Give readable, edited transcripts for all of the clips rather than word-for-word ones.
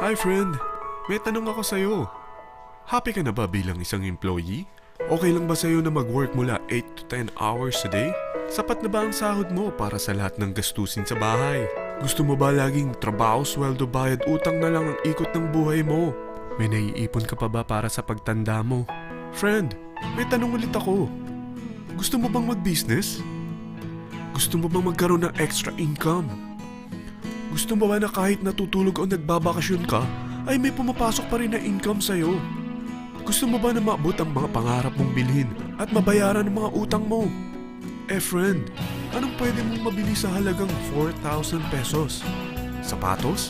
Hi friend, may tanong ako sa'yo. Happy ka na ba bilang isang employee? Okay lang ba sa'yo na mag-work mula 8 to 10 hours a day? Sapat na ba ang sahod mo para sa lahat ng gastusin sa bahay? Gusto mo ba laging trabaho, sweldo, bayad, utang na lang ang ikot ng buhay mo? May naiipon ka pa ba para sa pagtanda mo? Friend, may tanong ulit ako. Gusto mo bang mag-business? Gusto mo bang magkaroon ng extra income? Gusto mo ba na kahit natutulog o nagbabakasyon ka, ay may pumapasok pa rin na income sa'yo? Gusto mo ba na maabot ang mga pangarap mong bilhin at mabayaran ang mga utang mo? Friend, anong pwede mong mabili sa halagang 4,000 pesos? Sapatos?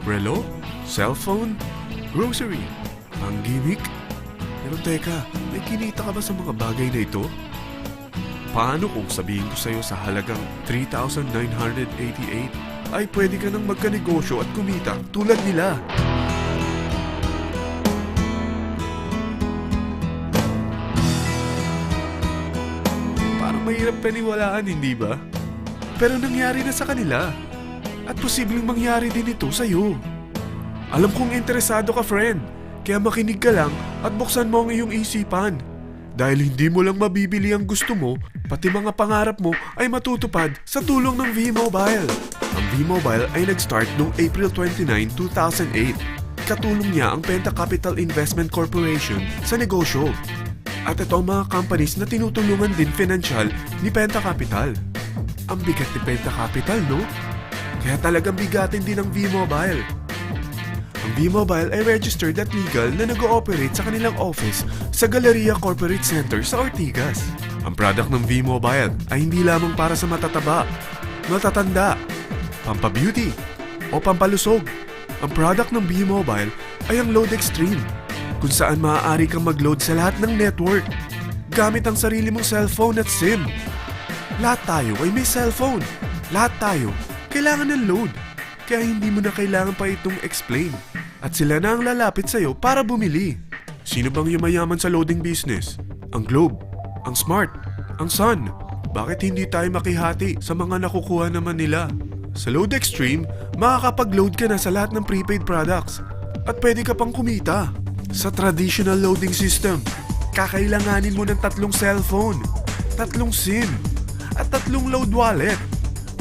Relo? Cellphone? Grocery? Pang-gimmick? Pero teka, may kinita ka ba sa mga bagay na ito? Paano kung sabihin ko sa'yo sa halagang 3,988 ay pwede ka nang magkanegosyo at kumita tulad nila? Parang mahirap paniwalaan, hindi ba? Pero nangyari na sa kanila. At posibleng mangyari din ito sa'yo. Alam kong interesado ka, friend. Kaya makinig ka lang at buksan mo ang iyong isipan. Dahil hindi mo lang mabibili ang gusto mo, pati mga pangarap mo ay matutupad sa tulong ng V-Mobile. Ang V-Mobile ay nag-start noong April 29, 2008. Katulong niya ang Penta Capital Investment Corporation sa negosyo. At ito ang mga companies na tinutulungan din financial ni Penta Capital. Ang bigat ni Penta Capital, no? Kaya talagang bigatin din ang V-Mobile. Ang V-Mobile ay registered at legal na nag-ooperate sa kanilang office sa Galleria Corporate Center sa Ortigas. Ang product ng V-Mobile ay hindi lamang para sa matataba, matatanda, pampabeauty, o pampalusog. Ang product ng V-Mobile ay ang Load Extreme, kung saan maaari kang mag-load sa lahat ng network gamit ang sarili mong cellphone at SIM. Lahat tayo ay may cellphone. Lahat tayo kailangan ng load. Kaya hindi mo na kailangan pa itong explain. At sila na ang lalapit sa'yo para bumili. Sino bang yumayaman sa loading business? Ang Globe, ang Smart, ang Sun. Bakit hindi tayo makihati sa mga nakukuha naman nila? Sa Load Extreme, makakapag-load ka na sa lahat ng prepaid products. At pwede ka pang kumita. Sa traditional loading system, kakailanganin mo ng 3 cellphone, 3 SIM, at 3 load wallet.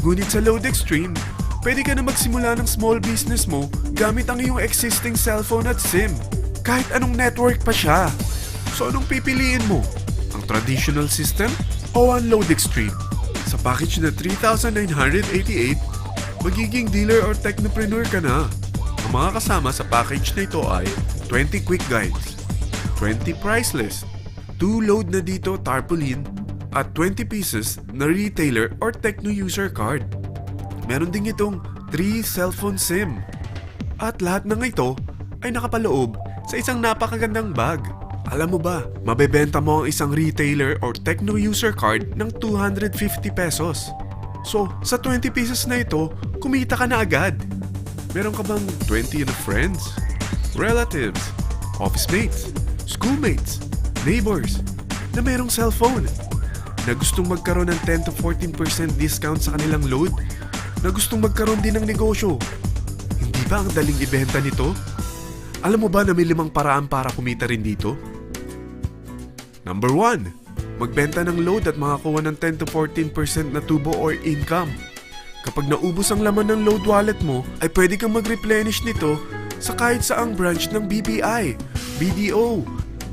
Ngunit sa Load Extreme, pwede ka na magsimula ng small business mo gamit ang iyong existing cellphone at SIM. Kahit anong network pa siya. So anong pipiliin mo? Ang traditional system o ang Load Extreme? Sa package na 3,988, magiging dealer or technopreneur ka na. Ang mga kasama sa package na ito ay 20 quick guides, 20 price list, 2 load na dito tarpaulin, at 20 pieces na retailer or techno user card. Meron din itong 3 cellphone SIM. At lahat ng ito ay nakapaloob sa isang napakagandang bag. Alam mo ba, mabebenta mo ang isang retailer or techno user card ng 250 pesos. So, sa 20 pieces na ito, kumita ka na agad. Meron ka bang 20 na friends, relatives, office mates, schoolmates, neighbors na merong cellphone, na gustong magkaroon ng 10 to 14% discount sa kanilang load, na gustong magkaroon din ng negosyo? Hindi ba ang daling ibenta nito? Alam mo ba na may 5 paraan para kumita rin dito? Number 1, magbenta ng load at makakuha ng 10 to 14% na tubo or income. Kapag naubos ang laman ng load wallet mo, ay pwede kang mag-replenish nito sa kahit saang branch ng BPI, BDO,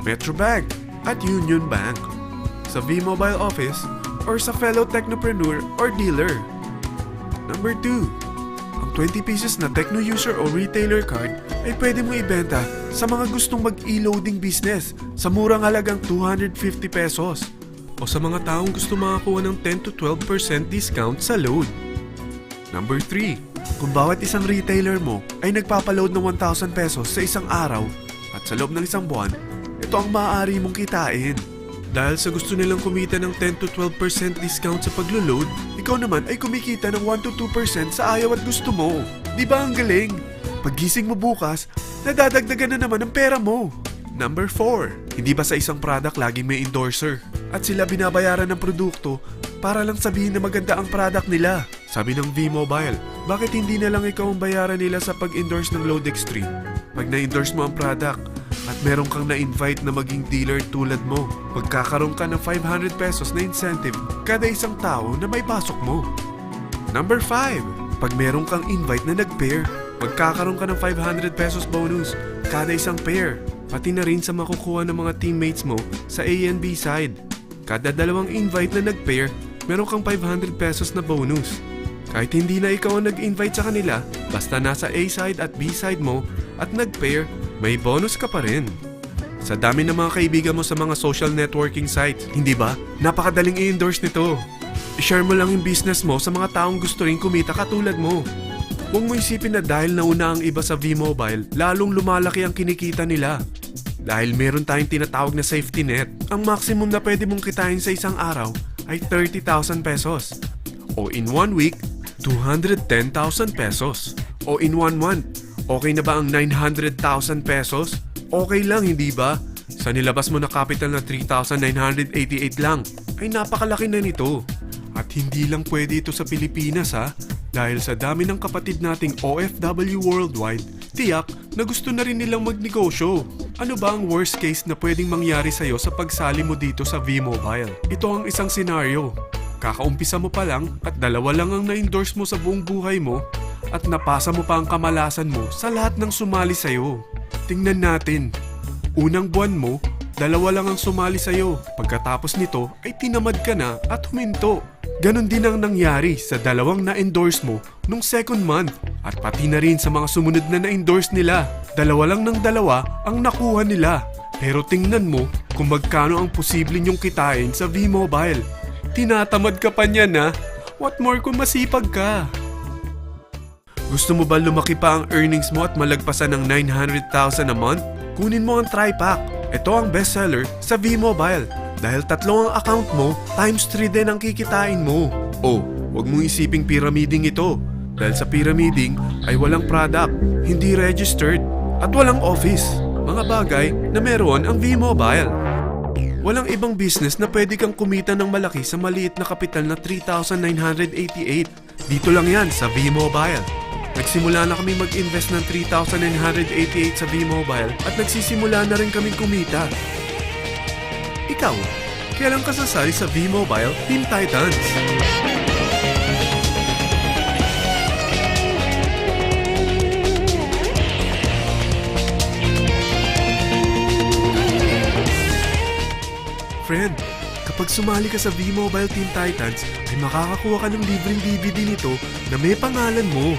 Metrobank, at Union Bank, sa V-Mobile office, or sa fellow technopreneur or dealer. Number 2, ang 20 pieces na techno user o retailer card ay pwede mo ibenta sa mga gustong mag-e-loading business sa murang halagang 250 pesos o sa mga taong gusto makakuha ng 10 to 12% discount sa load. Number 3, kung bawat isang retailer mo ay nagpapaload ng 1,000 pesos sa isang araw at sa loob ng isang buwan, ito ang maaari mong kitain. Dahil sa gusto nilang kumita ng 10 to 12% discount sa paglo-load, ikaw naman ay kumikita ng 1 to 2% sa ayaw at gusto mo. Di ba ang galing? Paggising mo bukas, nadadagdagan na naman ang pera mo. Number 4, hindi ba sa isang product laging may endorser? At sila binabayaran ng produkto para lang sabihin na maganda ang product nila. Sabi ng V-Mobile, bakit hindi na lang ikaw ang bayaran nila sa pag-endorse ng Load Extreme? Pag na-endorse mo ang product at meron kang na-invite na maging dealer tulad mo, magkakaroon ka ng 500 pesos na incentive kada isang tao na may pasok mo. Number 5. Pag meron kang invite na nag-pair, magkakaroon ka ng 500 pesos bonus kada isang pair, pati na rin sa makukuha ng mga teammates mo sa A and B side. Kada dalawang invite na nag-pair, meron kang 500 pesos na bonus. Kahit hindi na ikaw ang nag-invite sa kanila, basta nasa A side at B side mo at nag-pair, may bonus ka pa rin. Sa dami ng mga kaibigan mo sa mga social networking sites, hindi ba? Napakadaling i-endorse nito. I-share mo lang yung business mo sa mga taong gusto rin kumita katulad mo. Huwag mo isipin na dahil nauna ang iba sa V-Mobile, lalong lumalaki ang kinikita nila. Dahil meron tayong tinatawag na safety net, ang maximum na pwede mong kitain sa isang araw ay 30,000 pesos. O in 1 week, 210,000 pesos. O in 1 month, okay na ba ang 900,000 pesos? Okay lang, hindi ba? Sa nilabas mo na capital na 3,988 lang, ay napakalaki na nito. At hindi lang pwede ito sa Pilipinas ha, dahil sa dami ng kapatid nating OFW worldwide, tiyak na gusto na rin nilang magnegosyo. Ano ba ang worst case na pwedeng mangyari sa'yo sa pagsali mo dito sa V-Mobile? Ito ang isang senaryo. Kakaumpisa mo pa lang at dalawa lang ang na-endorse mo sa buong buhay mo at napasa mo pa ang kamalasan mo sa lahat ng sumali sa'yo. Tingnan natin. Unang buwan mo, dalawa lang ang sumali sa'yo. Pagkatapos nito ay tinamad ka na at huminto. Ganon din ang nangyari sa dalawang na-endorse mo nung second month at pati na rin sa mga sumunod na na-endorse nila. Dalawa lang ng dalawa ang nakuha nila. Pero tingnan mo kung magkano ang posible nyong kitain sa V-Mobile. Tinatamad ka pa niyan ha? What more kung masipag ka? Gusto mo ba lumaki pa ang earnings mo at malagpasan ng 900,000 a month? Kunin mo ang TriPack. Ito ang bestseller sa V-Mobile. Dahil 3 ang account mo, times 3 din ang kikitain mo. Oh, huwag mong isiping pyramiding ito. Dahil sa pyramiding ay walang product, hindi registered, at walang office. Mga bagay na meron ang V-Mobile. Walang ibang business na pwede kang kumita ng malaki sa maliit na kapital na 3,988. Dito lang yan sa V-Mobile. Nagsimula na kami mag-invest ng 3,988 sa V-Mobile at nagsisimula na rin kaming kumita. Ikaw, kailan ka sasali sa V-Mobile Team Titans? Friend, kapag sumali ka sa V-Mobile Team Titans, ay makakakuha ka ng libreng DVD nito na may pangalan mo.